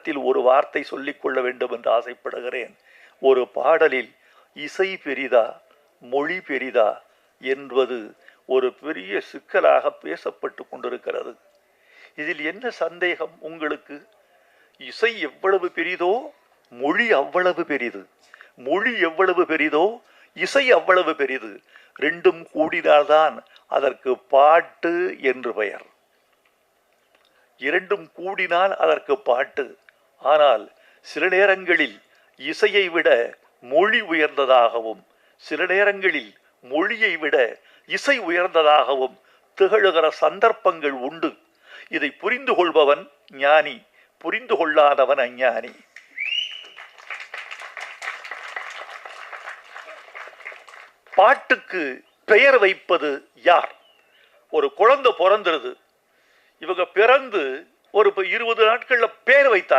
நேரத்தில் ஒரு வார்த்தை சொல்லிக் கொள்ள வேண்டும் என்று ஆசைப்படுகிறேன். ஒரு பாடலில் இசை பெரிதா மொழி பெரிதா என்பது ஒரு பெரிய சிக்கலாக பேசப்பட்டு கொண்டிருக்கிறது. இதில் என்ன சந்தேகம் உங்களுக்கு? இசை எவ்வளவு பெரிதோ மொழி அவ்வளவு பெரிது, மொழி எவ்வளவு பெரிதோ இசை அவ்வளவு பெரிது. ரெண்டும் கூடினால்தான் அதற்கு பாட்டு என்று பெயர். இரண்டும் கூடினால் அதற்கு பாட்டு. ஆனால் சில நேரங்களில் இசையை விட மொழி உயர்ந்ததாகவும், சில நேரங்களில் மொழியை விட இசை உயர்ந்ததாகவும் திகழுகிற சந்தர்ப்பங்கள் உண்டு. இதை புரிந்து கொள்பவன் ஞானி, புரிந்து கொள்ளாதவன் அஞ்ஞானி. பாட்டுக்கு பெயர் வைப்பது யார்? ஒரு குழந்தை பிறந்துருது, இவங்க பிறந்து ஒரு 20 நாட்கள்ல பேர் வைத்தார்.